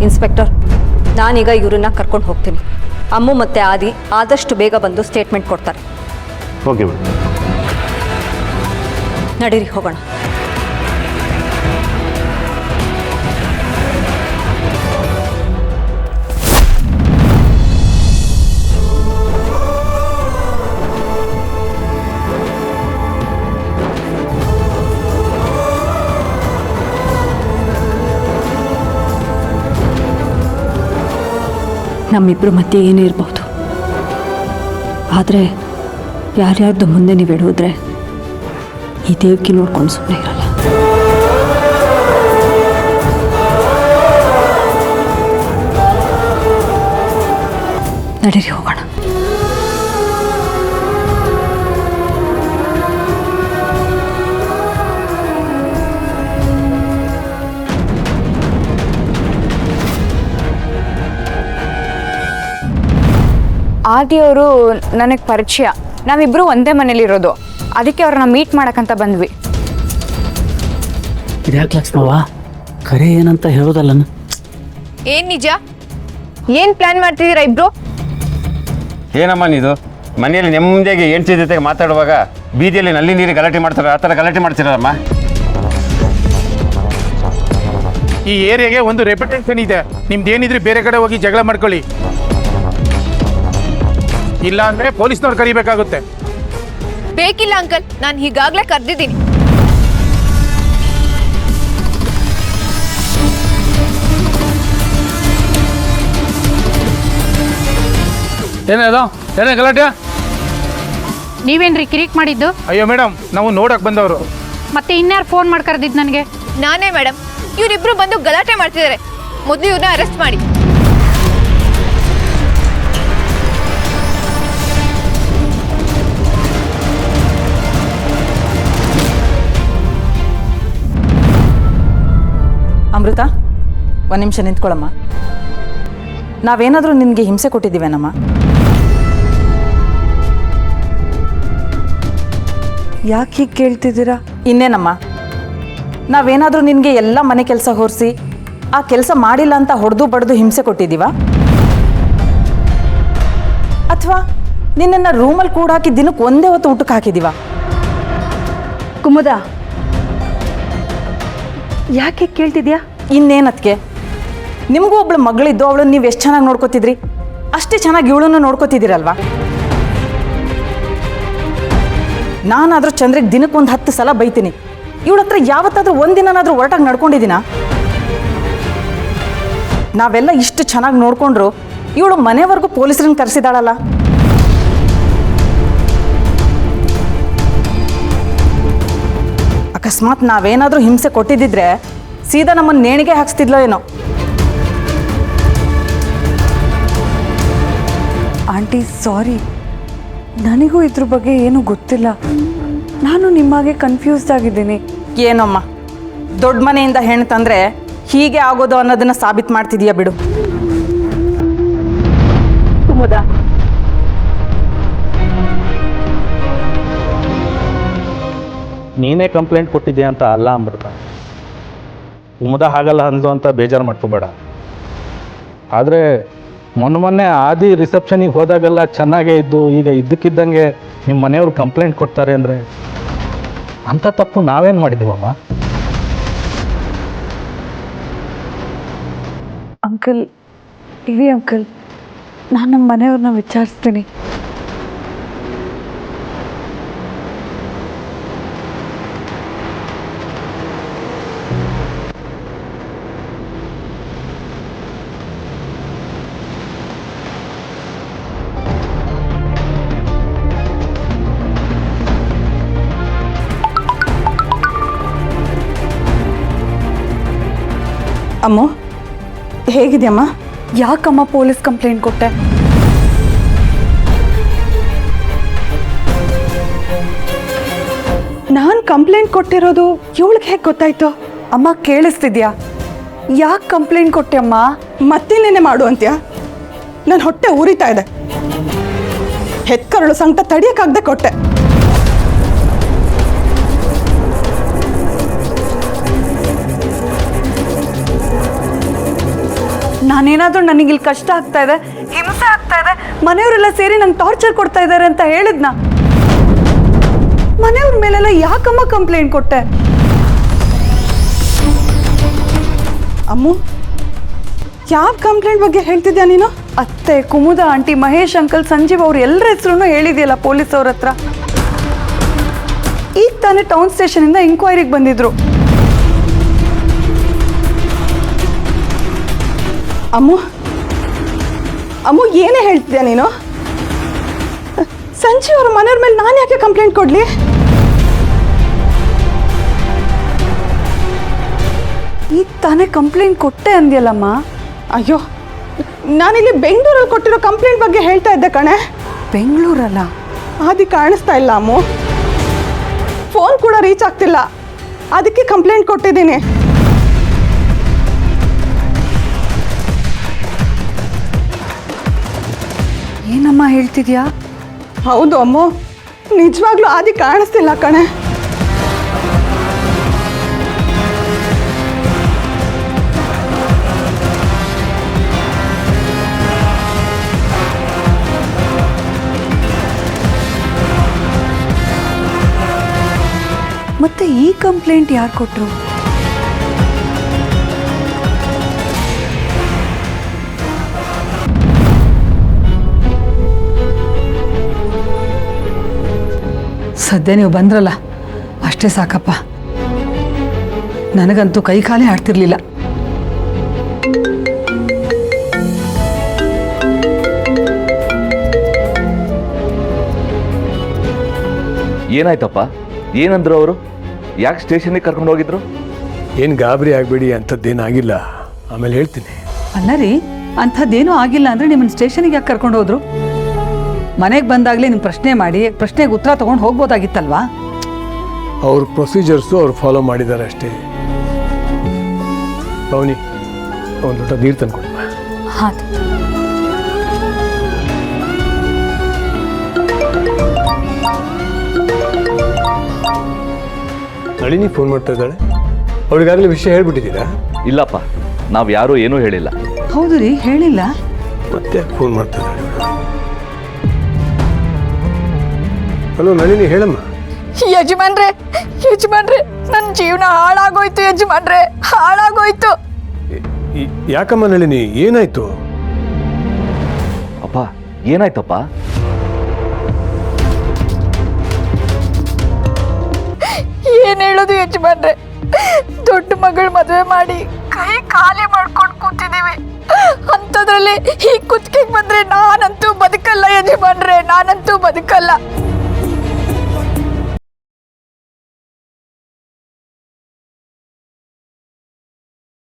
Inspector, ನಾನೀಗ ಇವರನ್ನ ಕರ್ಕೊಂಡು ಹೋಗ್ತೀನಿ. ಅಮ್ಮು ಮತ್ತು ಆದಿ ಆದಷ್ಟು ಬೇಗ ಬಂದು ಸ್ಟೇಟ್ಮೆಂಟ್ ಕೊಡ್ತಾರೆ. Okay madam. ನಡೀರಿ ಹೋಗೋಣ. ನಮ್ಮಿಬ್ಬರು ಮಧ್ಯೆ ಏನೇ ಇರಬಹುದು, ಆದರೆ ಯಾರ್ಯಾರ್ದು ಮುಂದೆ ನೀವು ಇಡುವುದ್ರೆ ಈ ದೇವಕಿ ನೋಡ್ಕೊಂಡು ಸುಮ್ಮನೆ ಇರಲ್ಲ. ನಡೀರಿ ಹೋಗೋಣ. ಆದಿಯವರು ನನಗೆ ಪರಿಚಯ. ನಾವಿಬ್ಬರು ಒಂದೇ ಮನೇಲಿರೋದು, ಅದಕ್ಕೆ ಅವ್ರನ್ನ ಮೀಟ್ ಮಾಡಕ್ಕಂತ ಬಂದ್ವಿ. ಇದ್ಯಾಕೆ ಲಕ್ಷ್ಮವ್ವ ಕರೆ ಏನಂತ ಹೇಳೋದಲ್ಲ? ಏನ್ ನಿಜ? ಏನ್ ಪ್ಲಾನ್ ಮಾಡ್ತಿದ್ದೀರಾ ಇಬ್ರು? ಏನಮ್ಮ ನೀದು ಮನೆಯಲ್ಲಿ ನೆಮ್ಮದಿಯಾಗಿ ಹೆಂಡತಿ ಜೊತೆಗೆ ಮಾತಾಡುವಾಗ ಬೀದಿಯಲ್ಲಿ ನಲ್ಲಿ ನೀರು ಗಲಾಟೆ ಮಾಡ್ತಾರೆ, ಆ ಥರ ಗಲಾಟೆ ಮಾಡ್ತಿರಲ್ಲಮ್ಮ? ಈ ಏರಿಯಾಗೆ ಒಂದು ರೆಪ್ಯುಟೇಷನ್ ಇದೆ. ನಿಮ್ದೇನಿದ್ರೆ ಬೇರೆ ಕಡೆ ಹೋಗಿ ಜಗಳ ಮಾಡ್ಕೊಳ್ಳಿ, ಇಲ್ಲ ಅಂದ್ರೆ ಪೊಲೀಸ್ನವ್ರು ಕರಿಬೇಕಾಗುತ್ತೆ. ಬೇಕಿಲ್ಲ ಅಂಕಲ್, ನಾನು ಈಗಾಗಲೇ ಕರೆದಿದ್ದೀನಿ. ಏನದು ಏನೇ ಗಲಾಟೆ? ನೀವೇನ್ರಿ ಕಿರಿಕ್ ಮಾಡಿದ್ದು? ಅಯ್ಯೋ ಮೇಡಮ್, ನಾವು ನೋಡಕ್ ಬಂದವರು. ಮತ್ತೆ ಇನ್ಯಾರು ಫೋನ್ ಮಾಡಿ ಕರೆದಿದ್ದು ನನಗೆ? ನಾನೇ ಮೇಡಮ್. ಇವರಿಬ್ರು ಬಂದು ಗಲಾಟೆ ಮಾಡ್ತಿದ್ದಾರೆ. ಮೊದಲು ಇವ್ರನ್ನ ಅರೆಸ್ಟ್ ಮಾಡಿ. ಅಮೃತ, ಒಂದು ನಿಮಿಷ ನಿಂತ್ಕೊಳ್ಳಮ್ಮ. ನಾವೇನಾದರೂ ನಿನಗೆ ಹಿಂಸೆ ಕೊಟ್ಟಿದ್ದೀವೇನಮ್ಮ? ಯಾಕೆ ಹೀಗೆ ಕೇಳ್ತಿದ್ದೀರಾ? ಇನ್ನೇನಮ್ಮ, ನಾವೇನಾದರೂ ನಿನಗೆ ಎಲ್ಲ ಮನೆ ಕೆಲಸ ಹೊರಿಸಿ ಆ ಕೆಲಸ ಮಾಡಿಲ್ಲ ಅಂತ ಹೊಡೆದು ಬಡ್ದು ಹಿಂಸೆ ಕೊಟ್ಟಿದ್ದೀವ? ಅಥವಾ ನಿನ್ನನ್ನು ರೂಮಲ್ಲಿ ಕೂಡ ಹಾಕಿ ದಿನಕ್ಕೆ ಒಂದೇ ಹೊತ್ತು ಊಟಕ್ಕೆ ಹಾಕಿದ್ದೀವ? ಕುಮುದ, ಯಾಕೆ ಕೇಳ್ತಿದ್ಯಾ? ಇನ್ನೇನತ್ಗೆ, ನಿಮಗೂ ಒಬ್ಳು ಮಗಳಿದ್ದು ಅವಳನ್ನು ನೀವು ಎಷ್ಟು ಚೆನ್ನಾಗಿ ನೋಡ್ಕೋತಿದ್ರಿ, ಅಷ್ಟೇ ಚೆನ್ನಾಗಿ ಇವಳನ್ನು ನೋಡ್ಕೋತಿದ್ದೀರಲ್ವಾ? ನಾನಾದರೂ ಚಂದ್ರಿಗೆ ದಿನಕ್ಕೆ ಒಂದು 10 ಸಲ ಬೈತೀನಿ. ಇವಳ ಹತ್ರ ಯಾವತ್ತಾದ್ರೂ ಒಂದಿನಾದ್ರೂ ಹೊರಟಾಗಿ ನಡ್ಕೊಂಡಿದ್ದೀನ? ನಾವೆಲ್ಲ ಇಷ್ಟು ಚೆನ್ನಾಗಿ ನೋಡ್ಕೊಂಡ್ರು ಇವಳು ಮನೆವರೆಗೂ ಪೊಲೀಸರನ್ನ ಕರೆಸಿದಾಳಲ್ಲ. ಅಕಸ್ಮಾತ್ ನಾವೇನಾದರೂ ಹಿಂಸೆ ಕೊಟ್ಟಿದ್ದಿದ್ರೆ ಸೀದಾ ನಮ್ಮನ್ನು ನೇಣಿಗೆ ಹಾಕ್ಸ್ತಿದ್ಲೋ ಏನೋ. ಆಂಟಿ ಸಾರಿ, ನನಗೂ ಇದ್ರ ಬಗ್ಗೆ ಏನೂ ಗೊತ್ತಿಲ್ಲ. ನಾನು ನಿಮ್ಮಾಗೆ ಕನ್ಫ್ಯೂಸ್ಡ್ ಆಗಿದ್ದೀನಿ. ಏನಮ್ಮ, ದೊಡ್ಡ ಮನೆಯಿಂದ ಹೆಣ್ಣು ತಂದರೆ ಹೀಗೆ ಆಗೋದು ಅನ್ನೋದನ್ನು ಸಾಬೀತು ಮಾಡ್ತಿದೀಯ ಬಿಡು. ಕುಮುದ, ನೀನೇ ಕಂಪ್ಲೇಂಟ್ ಕೊಟ್ಟಿದ್ದೆ ಅಂತ ಅಲ್ಲ ಅಮೃತ. ಕುಮುದ ಹಾಗಲ್ಲ ಅಂದು ಅಂತ ಬೇಜಾರು ಮಾಡ್ಕೋಬೇಡ. ಆದರೆ ಮೊನ್ನೆ ಆದಿ ರಿಸೆಪ್ಷನಿಗೆ ಹೋದಾಗೆಲ್ಲ ಚೆನ್ನಾಗೇ ಇದ್ದು ಈಗ ಇದ್ದಕ್ಕಿದ್ದಂಗೆ ನಿಮ್ಮ ಮನೆಯವ್ರು ಕಂಪ್ಲೇಂಟ್ ಕೊಡ್ತಾರೆ ಅಂದರೆ ಅಂಥ ತಪ್ಪು ನಾವೇನು ಮಾಡಿದ್ದೀವಮ್ಮ? ಅಂಕಲ್, ಇರಿ ಅಂಕಲ್, ನಾನು ನಮ್ಮ ಮನೆಯವ್ರನ್ನ ವಿಚಾರಿಸ್ತೀನಿ. ಅಮ್ಮು, ಹೇಗಿದೆಯಮ್ಮ? ಯಾಕಮ್ಮ ಪೊಲೀಸ್ ಕಂಪ್ಲೇಂಟ್ ಕೊಟ್ಟೆ? ನಾನು ಕಂಪ್ಲೇಂಟ್ ಕೊಟ್ಟಿರೋದು ಇವಳಿಗೆ ಹೇಗೆ ಗೊತ್ತಾಯ್ತು? ಅಮ್ಮ ಕೇಳಿಸ್ತಿದ್ಯಾ? ಯಾಕೆ ಕಂಪ್ಲೇಂಟ್ ಕೊಟ್ಟೆ ಅಮ್ಮ? ಮತ್ತಿನ್ನೇನೆ ಮಾಡು ಅಂತ್ಯಾ? ನನ್ನ ಹೊಟ್ಟೆ ಉರಿತಾ ಇದೆ. ಹೆತ್ಕರಳು ಸಂಕಟ ತಡಿಯಕ್ಕಾಗದೆ ಕೊಟ್ಟೆ. ನಾನೇನಾದರೂ ನನಗಿಲ್ಲಿ ಕಷ್ಟ ಆಗ್ತಾ ಇದೆ, ಹಿಂಸೆ ಆಗ್ತಾ ಇದೆ, ಮನೆಯವರೆಲ್ಲ ಸೇರಿ ನಂಗೆ ಟಾರ್ಚರ್ ಕೊಡ್ತಾ ಇದ್ದಾರೆ ಅಂತ ಹೇಳಿದ್ನ. ಮನೆಯವ್ರ ಮೇಲೆಲ್ಲ ಯಾಕಮ್ಮ ಕಂಪ್ಲೇಂಟ್ ಕೊಟ್ಟೆ? ಅಮ್ಮು, ಯಾವ ಕಂಪ್ಲೇಂಟ್ ಬಗ್ಗೆ ಹೇಳ್ತಿದ್ಯಾ ನೀನು? ಅತ್ತೆ, ಕುಮುದ ಆಂಟಿ, ಮಹೇಶ್ ಅಂಕಲ್, ಸಂಜೀವ್ ಅವ್ರು ಎಲ್ಲರ ಹೆಸರು ಹೇಳಿದೆಯಲ್ಲ ಪೊಲೀಸ್ ಅವ್ರ ಹತ್ರ. ಈಗ ತಾನೇ ಟೌನ್ ಸ್ಟೇಷನಿಂದ ಎಂಕ್ವೈರಿಗೆ ಬಂದಿದ್ರು. ಅಮ್ಮು ಅಮ್ಮು ಏನೇ ಹೇಳ್ತಿದ್ಯಾ ನೀನು? ಸಂಜೀವ್ ಅವ್ರ ಮನೆಯವ್ರ ಮೇಲೆ ನಾನು ಯಾಕೆ ಕಂಪ್ಲೇಂಟ್ ಕೊಡಲಿ? ಈಗ ತಾನೇ ಕಂಪ್ಲೇಂಟ್ ಕೊಟ್ಟೆ ಅಂದ್ಯಲ್ಲಮ್ಮ. ಅಯ್ಯೋ, ನಾನಿಲ್ಲಿ ಬೆಂಗಳೂರಲ್ಲಿ ಕೊಟ್ಟಿರೋ ಕಂಪ್ಲೇಂಟ್ ಬಗ್ಗೆ ಹೇಳ್ತಾ ಇದ್ದೆ ಕಣೆ. ಬೆಂಗಳೂರಲ್ಲ? ಆದಿ ಕಾಣಿಸ್ತಾ ಇಲ್ಲ ಅಮ್ಮು, ಫೋನ್ ಕೂಡ ರೀಚ್ ಆಗ್ತಿಲ್ಲ, ಅದಕ್ಕೆ ಕಂಪ್ಲೇಂಟ್ ಕೊಟ್ಟಿದ್ದೀನಿ. ಏನಮ್ಮ ಹೇಳ್ತಿದ್ಯಾ? ಹೌದು ಅಮ್ಮು, ನಿಜವಾಗ್ಲೂ ಆದಿ ಕಾಣಿಸ್ತಿಲ್ಲ ಕಣೆ. ಮತ್ತೆ ಈ ಕಂಪ್ಲೇಂಟ್ ಯಾರು ಕೊಟ್ರು? ಸದ್ಯ ನೀವು ಬಂದ್ರಲ್ಲ, ಅಷ್ಟೇ ಸಾಕಪ್ಪ. ನನಗಂತೂ ಕೈ ಕಾಲೇ ಆಡ್ತಿರ್ಲಿಲ್ಲ. ಏನಾಯ್ತಪ್ಪ? ಏನಂದ್ರು ಅವರು? ಯಾಕೆ ಸ್ಟೇಷನ್ಗೆ ಕರ್ಕೊಂಡು ಹೋಗಿದ್ರು? ಏನು ಗಾಬರಿ ಆಗಬೇಡಿ, ಅಂಥದ್ದೇನಾಗಿಲ್ಲ, ಆಮೇಲೆ ಹೇಳ್ತೀನಿ. ಅಲ್ಲ ರೀ, ಅಂಥದ್ದೇನೂ ಆಗಿಲ್ಲ ಅಂದರೆ ನಿಮ್ಮನ್ನು ಸ್ಟೇಷನಿಗೆ ಯಾಕೆ ಕರ್ಕೊಂಡು ಹೋದ್ರು? ಮನೆಗೆ ಬಂದಾಗಲೇ ನಿಮ್ಮ ಪ್ರಶ್ನೆ ಮಾಡಿ ಪ್ರಶ್ನೆಗೆ ಉತ್ತರ ತೊಗೊಂಡು ಹೋಗ್ಬೋದಾಗಿತ್ತಲ್ವಾ? ಅವ್ರ ಪ್ರೊಸೀಜರ್ಸು ಅವ್ರು ಫಾಲೋ ಮಾಡಿದ್ದಾರೆ ಅಷ್ಟೇ. ಪವನಿ, ಒಂದು ಲೋಟ ನೀರು ತಂದು ಕೊಡಮ್ಮ. ಹಾಂ. ನಳಿನಿ ಫೋನ್ ಮಾಡ್ತಾ ಇದ್ದಾಳೆ, ಅವ್ರಿಗಾಗಲೇ ವಿಷಯ ಹೇಳ್ಬಿಟ್ಟಿದ್ದೀರಾ? ಇಲ್ಲಪ್ಪ, ನಾವು ಯಾರೂ ಏನೂ ಹೇಳಿಲ್ಲ. ಹೌದು ರೀ, ಹೇಳಿಲ್ಲ. ಮತ್ತೆ ಫೋನ್ ಮಾಡ್ತಾ ಇದ್ದಾಳೆ. ಹಲೋ ನಳಿನಿ, ಹೇಳಮ್ಮ. ಯಜಮಾನ್ರೆ, ನನ್ನ ಜೀವನ ಹಾಳಾಗೋಯ್ತು ಯಜಮಾನ್ರೆ, ಹಾಳಾಗೋಯ್ತು. ಯಾಕಮ್ಮ ನಳಿನಿ, ಏನಾಯ್ತು? ಅಪ್ಪ, ಏನಾಯ್ತಪ್ಪ? ಏನ್ ಹೇಳೋದು ಯಜಮಾನ್ರೆ, ದೊಡ್ಡ ಮಗಳು ಮದುವೆ ಮಾಡಿ ಕೈ ಖಾಲಿ ಮಾಡ್ಕೊಂಡು ಕೂತಿದ್ದೀವಿ. ಅಂಥದ್ರಲ್ಲಿ ಈ ಕುತ್ತಿಗೆಗೆ ಬಂದ್ರೆ ನಾನಂತೂ ಬದುಕಲ್ಲ ಯಜಮಾನ್ರೆ, ನಾನಂತೂ ಬದುಕಲ್ಲ.